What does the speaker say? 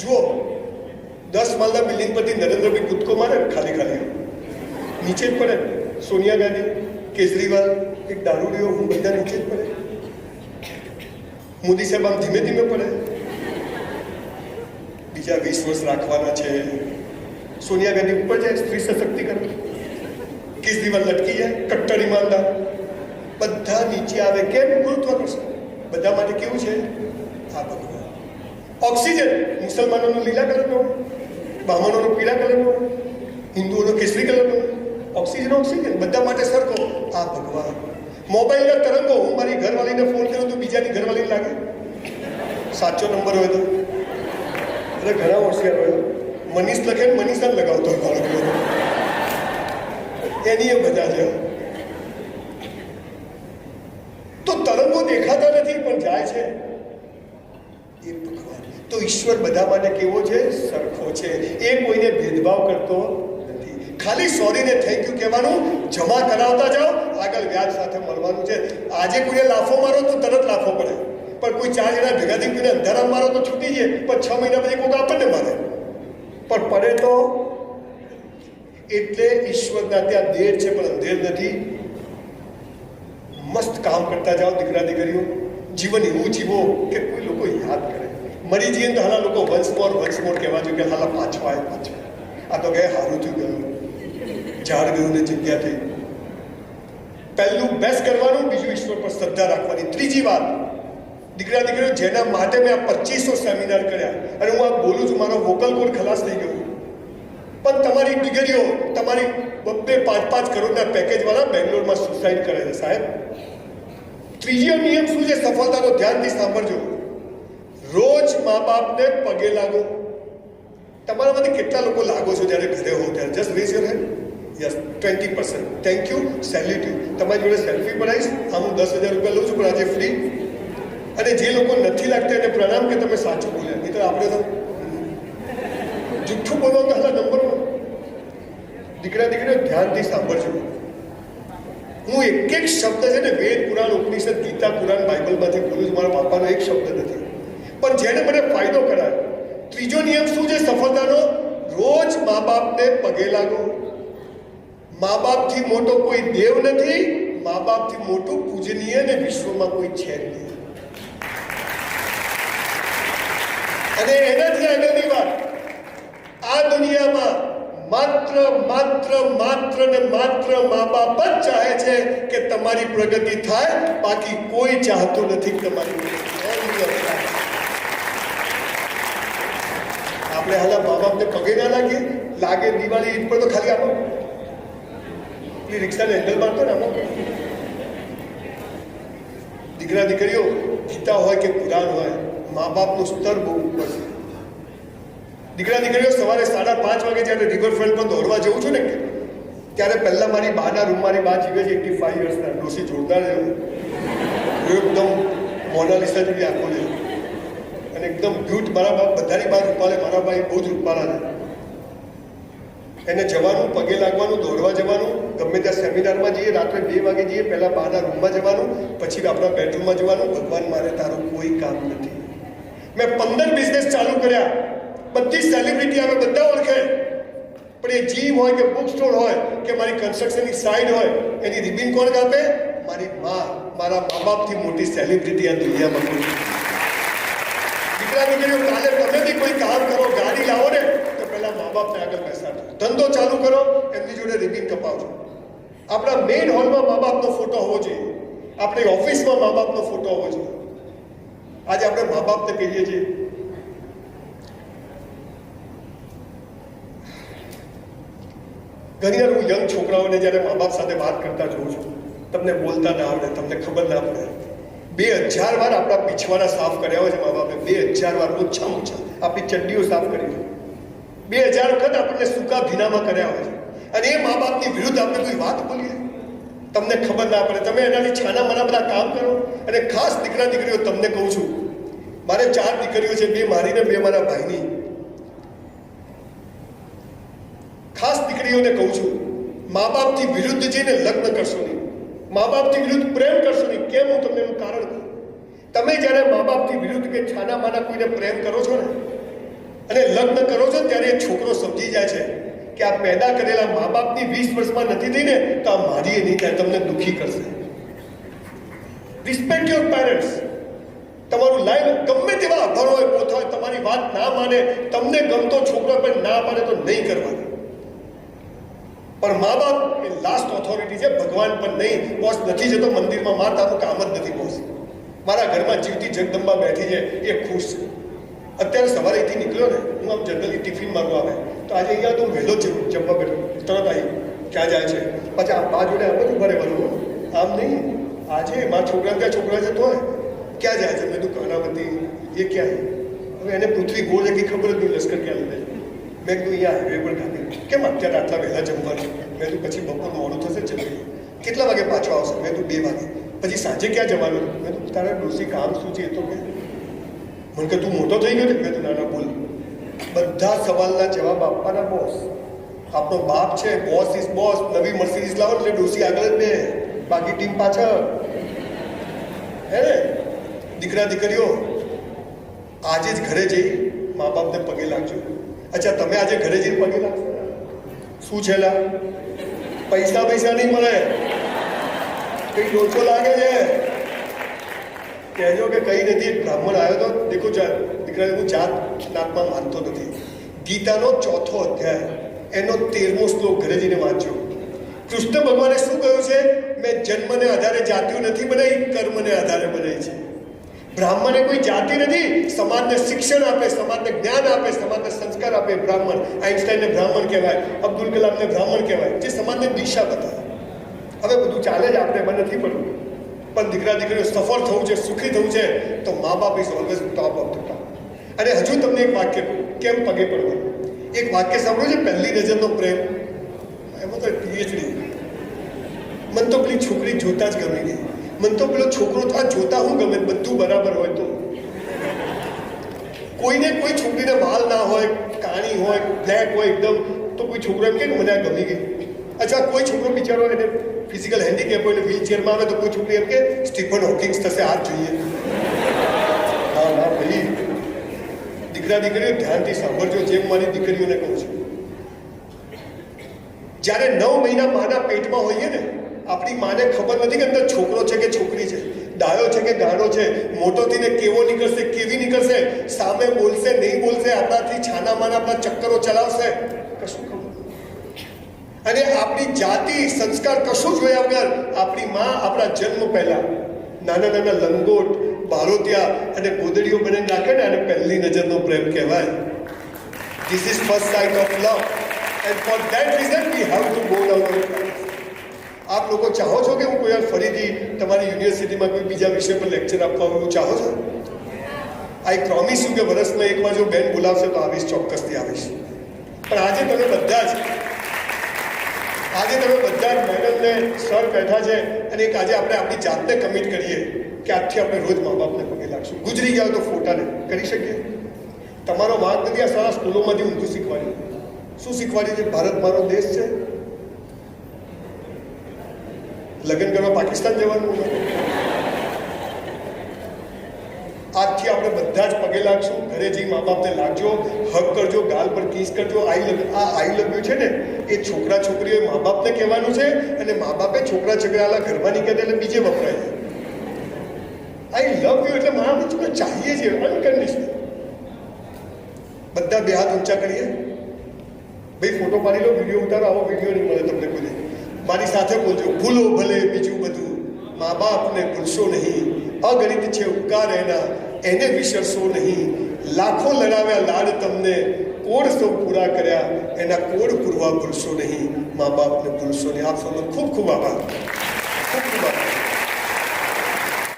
જુઓ, 10 માળના બિલ્ડિંગ પરથી નરેન્દ્રભાઈ કૂદકો મારે ખાલી ખાલી નીચે જ પડે. સોનિયા ગાંધી, કેજરીવાલ, એક દારૂડિયો, હું બધા નીચે જ પડે. મોદી સાહેબ આમ ધીમે ધીમે પડે. બીજા 20 વર્ષ રાખવાના છે. સોનિયા ગાંધી ઉપર જાય, સ્ત્રી સશક્તિકરણ. કેજરીવાલ લટકી જાય, કટ્ટર ઈમાનદાર. બધા નીચે આવે. કેમ? ગુરુત્વાકર્ષણ. બધા માટે કેવું છે? આ ભગવાન. ઓક્સિજન મુસલમાનોનો લીલા કલરનો, બ્રાહ્મણોનો પીળા કલરનો, હિન્દુઓનો કેસરી કલરનો. ઓક્સિજન ઓક્સિજન બધા માટે સરખો. આ ભગવાન. મોબાઈલના તરંગો, હું મારી ઘરવાળીને ફોન કરું તો બીજાની ઘરવાળી લાગે. સાચો નંબર હોય તો. એટલે ઘણા હોશિયાર હોય. મનીષ લખે ને મનીષા લગાવતો હોય બાળકો. એની એ બધા છે. તો તરંગો દેખાતા નથી પણ જાય છે. એ ભગવાન. તો ઈશ્વર બધા માટે કેવો છે? સરખો છે. એ કોઈને ભેદભાવ કરતો નથી. ખાલી સોરી ને થેન્ક યુ કહેવાનું, જમા કરાવતા જાઓ, આગળ વ્યાજ સાથે મળવાનું છે. આજે કોઈને લાફો મારો તો તરત લાફો પડે, પણ કોઈ 4 જણા ભેગા થઈ કોઈને અંધારા મારો તો છૂટી જાય, પણ 6 મહિના પછી કોઈ આપણને મારે પણ પડે તો. એટલે ઈશ્વરના ત્યાં દેર છે પણ અંધેર નથી. મસ્ત કામ કરતા જાઓ દીકરા દીકરીઓ. જીવન એવું જીવો કે કોઈ લોકો યાદ કરે. મરી જઈએ તો હાલા લોકો વન્સ મોર કહેવા જોઈએ કે હાલા પાછો આવે. આ તો ગયા સારું થયું, ગયું ઝાડ ગયું ને જગ્યા થઈ. પહેલું બેસ્ટ કરવાનું, બીજું ઈશ્વર પર શ્રદ્ધા રાખવાની. ત્રીજી વાત, દીકરા દીકરીઓ, જેના માટે મેં આ 2500 સેમિનાર કર્યા અને હું આ બોલું છું, મારો વોકલ કોડ ખલાસ થઈ ગયો. પણ તમારી દીકરીઓ, તમારી 2-5 કરોડના પેકેજવાળા બેંગ્લોરમાં સુસાઇડ કરે છે સાહેબ. ત્રીજો નિયમ શું છે સફળતાનો? ધ્યાનથી સાંભળજો. રોજ મા બાપને પગે લાગો. તમારામાંથી કેટલા લોકો લાગો છો જ્યારે ઘરે હો ત્યારે? Just rays your hand. Yes, 20%. Thank you, salute you. તમારી જોડે સેલ્ફી પડાવીશ. હું 10,000 રૂપિયા લઉં છું પણ આજે ફ્રી. અને જે લોકો નથી લાગતા એને પ્રણામ કે તમે સાચું બોલ્યા. નહીં તો આપણે તો જુઠ્ઠું બોલો તો હાલા નંબર. દીકરા દીકરીઓ ધ્યાનથી સાંભળજો. હું એક શબ્દ છે ને વેદ, પુરાણ, ઉપનિષદ, ગીતા, કુરાન, બાઇબલમાંથી બોલું છું. મારા બાપાનો એક શબ્દ નથી, પણ જેને મને ફાયદો કરાય. ત્રીજો નિયમ શું છે સફળતાનો? રોજ મા બાપને પગે લાગો. મા બાપથી મોટો કોઈ દેવ નથી. મા બાપથી મોટું પૂજનીય ને વિશ્વમાં કોઈ છે નહીં. અને એનાથી આગળની વાત, આ દુનિયામાં માત્ર ને માત્ર મા બાપ જ ચાહે છે કે તમારી પ્રગતિ થાય. બાકી કોઈ ચાહતું નથી તમારી પ્રગતિ. આપણે હાલા મા બાપને પગે ના લાગે. દિવાળી ઈદ પર તો ખાલી આપો એ રિક્ષાને હેન્ડલ મારતો ને આપો. દીકરા દીકરીઓ, ગીતા હોય કે કુરાન હોય, મા બાપનું સ્તર બહુ ઉપર છે. દીકરા દીકરીઓ, સવારે 5:30 વાગે જ્યારે રિવરફ્રન્ટ પર દોડવા જવું છું ને, ત્યારે પહેલાં મારી બાના રૂમ, મારી બા જીવે છે 85 યર્સના, ડોસી જોરદાર જેવું, એકદમ મોનાલિસા જેવી આંખો છે અને એકદમ બ્યુટ. મારા બાપ બધાની બહાર રૂપાલે, મારા ભાઈ બહુ જ રૂપાલા છે. એને જવાનું, પગે લાગવાનું, દોડવા જવાનું, ગમે ત્યાં સેમિનારમાં જઈએ, રાત્રે 2 વાગે જઈએ, પહેલાં બાના રૂમમાં જવાનું, પછી આપણા બેડરૂમમાં જવાનું. ભગવાન, મારે તારું કોઈ કામ નથી. મેં 15 બિઝનેસ ચાલુ કર્યા. બધી સેલિબ્રિટી આવે, બધા ઓળખે, પણ એ જીમ હોય કે બુક સ્ટોર હોય કે મારી કન્સ્ટ્રક્શનની સાઇડ હોય, એની રિબિન કોણ કાપે? મારી મા. મારા મા બાપથી મોટી સેલિબ્રિટી આ દુનિયામાં કોઈ. દીકરા દીકરીઓ, કાલે તમે બી કોઈ કામ કરો, ગાડી લાવો ને તો પહેલાં મા બાપને આગળ બેસાડો. ધંધો ચાલુ કરો, એમની જોડે રિબિન કપાવજો. આપણા મેઇન હોલમાં મા બાપનો ફોટો હોવો જોઈએ. આપણી ઓફિસમાં મા બાપનો ફોટો હોવો જોઈએ. આજે આપણે મા બાપને કહીએ છીએ. ઘણી વાર હું યંગ છોકરાઓને જ્યારે મા બાપ સાથે વાત કરતા જોઉં છું, તમને બોલતા ના આવડે, તમને ખબર ના પડે. 2000 વાર આપણા પીછવાડા સાફ કર્યા હોય છે મા બાપે. 2000 વાર ઓછામાં ઓછા આપણી ચડ્ડીઓ સાફ કરી છે. 2000 વખત આપણને સૂકા ભીનામાં કર્યા હોય છે. અને એ મા બાપની વિરુદ્ધ આપણે કોઈ વાત બોલીએ, તમને ખબર ના પડે. તમે એનાથી છાના માના બધા કામ કરો. અને ખાસ દીકરા દીકરીઓ, તમને કહું છું, મારે 4 દીકરીઓ છે, 2 મારી ને 2 મારા ભાઈની. ખાસ દીકરીઓને કહું છું, મા બાપથી વિરુદ્ધ જઈને લગ્ન કરશો નહીં. મા બાપથી વિરુદ્ધ પ્રેમ કરશો નહીં. કેમ? હું તમને એનું કારણ કહું. તમે જ્યારે મા બાપથી વિરુદ્ધ કે છાના માના કોઈને પ્રેમ કરો છો ને, લગ્ન કરો છો ત્યારે એ છોકરો સમજી જાય છે કે આ પેદા કરેલા મા બાપની 20 વર્ષમાં નથી થઈ ને તો આ મારી નહીં થાય, તમને દુઃખી કરશે. Respect your parents. તમારું લાઈફ ગમે તેવા આભાર હોય, પોત હોય, તમારી વાત ના માને, તમને ગમતો છોકરો પણ ના પાડે તો નહીં કરવાની. પણ મા બાપ એ લાસ્ટ ઓથોરિટી છે, ભગવાન પણ નહીં. બોસ નથી જતો મંદિરમાં, માં તારું કામ જ નથી બોસ. મારા ઘરમાં જીવતી જગદંબા બેઠી છે, એ ખુશ છે. અત્યારે સવારે અહીંથી નીકળ્યો ને, હું આમ જનરલી ટિફિન માંગવા આવે તો આજે અહીંયા તો વહેલો જ જમવા બેઠો, તરત આવી ક્યાં જાય છે, પછી આ બા જોડે આમ જ ઉભા રહેવાનું, આમ નહીં. આજે મારા છોકરા ત્યાં છોકરા જતો હોય, ક્યાં જાય છે? મેં તું કર્ણાવતી. એ ક્યાં? હવે એને પૃથ્વી ગોળ છે કે ખબર જ નહીં, લશ્કર ક્યાં લીધે. મેં કીધું અહીંયા હાઈવે પર ખાધી. કેમ અત્યારે આટલા વહેલા જમવાનું? મેં તું પછી બપોર મોડું થશે જમી. કેટલા વાગે પાછો આવશે? મેં તું 2 વાગે. પછી સાંજે ક્યાં જવાનું? મેં તું તારા ડોસી કામ શું છે એ તો કે. મને કે તું મોટો થઈ ગયો ને? મેં તું નાના બોલ. બધા સવાલના જવાબ આપવાના બોસ. આપણો બાપ છે, બોસ ઇઝ બોસ. નવી મર્સિડીઝ લાવો એટલે ડોસી આગળ જ બે, બાકી ટીમ પાછળ. હે ને દીકરા દીકરીઓ, આજે જ ઘરે જઈ મા બાપને પગે લાગજો. અચ્છા, તમે આજે ઘરે જઈને પગે લાગશો? શું છેલા પૈસા નહીં મળે, કઈ લોચો લાગે છે કહેજો કે કઈ નથી. બ્રાહ્મણ આવ્યો તો દેખો, દીકરા હું જાત નાતમાં માનતો નથી. ગીતાનો 4થો અધ્યાય એનો 13મો શ્લોક ઘરે જઈને વાંચજો. કૃષ્ણ ભગવાને શું કહ્યું છે? મેં જન્મને આધારે જાતિઓ નથી બનાવી, કર્મને આધારે બનાવી છે. બ્રાહ્મણે કોઈ જાતિ નથી, સમાજને શિક્ષણ આપે, સમાજને જ્ઞાન આપે, સમાજને સંસ્કાર આપે. બ્રાહ્મણ. આઈન્સ્ટાઈને બ્રાહ્મણ કહેવાય, અબ્દુલ કલામને બ્રાહ્મણ કહેવાય, જે સમાજને દિશા બતાવે. હવે બધું ચાલે જ, આપણે એમાં નથી પડવું. પણ દીકરા દીકરીઓ સફળ થવું છે, સુખી થવું છે તો મા બાપ is always top of the top. અને હજુ તમને એક વાક્ય કેમ પગે પડવાનું, એક વાક્ય સાંભળ્યું છે, પહેલી નજરનો પ્રેમ. એમાં તો પીએચડી. મને તો પેલી છોકરી જોતા જ ગમી ગઈ. મને તો પેલો છોકરો તો આ જોતા હું ગમે, બધું બરાબર હોય તો. કોઈને કોઈ છોકરીને વાલ ના હોય, કાણી હોય, બ્લેક હોય એકદમ, તો કોઈ છોકરો એમ કે મને આ ગમી ગઈ. અચ્છા, કોઈ છોકરો બિચારો એને ફિઝિકલ હેન્ડીકેપ હોય ને વ્હીલચેરમાં આવે તો કોઈ છોકરી એમ કે સ્ટીફન હોકિંગ્સ થશે, આ જ જોઈએ. હા ના ભાઈ, દીકરા દીકરીઓ ધ્યાનથી સાંભળજો, જેમ મારી દીકરીઓને કહું છું. જ્યારે 9 મહિના માના પેટમાં હોઈએ ને, આપણી માને ખબર નથી કે અંદર છોકરો છે કે છોકરી છે, ડાયો છે કે ગાંડો છે, મોટો થઈને કેવો નીકળશે, કેવી નીકળશે, સામે બોલશે નહીં બોલશે, આપણાથી છાના માના આપણા ચક્કરો ચલાવશે, કશું ખબર. અને આપણી જાતિ સંસ્કાર કશું જોયા વગર આપણી માં આપણા જન્મ પહેલા નાના નાના લંગોટ, બારોતિયા અને ગોદડીઓ બનાવીને રાખે ને, અને પહેલી નજરનો પ્રેમ કહેવાય. This is first sight of love, and for that reason we have to go down our class. આપ લોકો ચાહો છો કે હું કોઈ વાર ફરીથી તમારી યુનિવર્સિટીમાં કોઈ બીજા વિષય પર લેક્ચર આપવા હું ચાહો છો? આઈ પ્રોમિસ યુ કે વર્ષમાં એકવાર જો બેન બોલાવશે તો આવીશ, ચોક્કસથી આવીશ. પણ આજે તમે બધા જ મેડમને સર બેઠા છે, અને એક આજે આપણે આપણી જાતને કમિટ કરીએ કે આજથી આપણે રોજ મા બાપને પગે લાગશું. ગુજરી ગયા તો ફોટાને કરી શકીએ. તમારો વાંક નથી, આ સારા સ્કૂલોમાંથી ઊંધું શીખવાડ્યું. શું શીખવાડ્યું છે? ભારત મારો દેશ છે, લગ્ન કરવા પાકિસ્તાન જવાનું. આજથી આપણે બધા જ પગે લાગશું. ઘરે જઈ મા બાપને લાગજો, હક કરજો, ગાલ પર કિસ કરજો. આઈ લવ યુ છે ને, એ છોકરા છોકરીઓએ મા બાપને કહેવાનું છે, અને મા બાપે છોકરા છોકરાના ઘરમાં નહીં કહેતા એટલે બીજે વપરાય છે. આઈ લવ યુ એટલે મા બાપ ચાહીએ છીએ અનકન્ડિશનલ. બધા 2 હાથ ઊંચા કરીએ. ભાઈ ફોટો પાડી લો, વિડીયો ઉતારો. આવો વિડીયો નહીં મળે તમને કોઈ. મારી સાથે બોલજો, ભૂલો ભલે બીજું બધું, મા બાપને ભૂલશો નહીં. અગણિત છે ઉપકાર એના, એને વિસરશો નહીં. લાખો લડાવ્યા લાડ તમને, કોડ સૌ પૂરા કર્યા, એના કોડ પૂરવા ભૂલશો નહીં. મા બાપને ભૂલશો નહીં. આપ સૌનો ખૂબ ખૂબ આભાર. ખૂબ ખૂબ આભાર.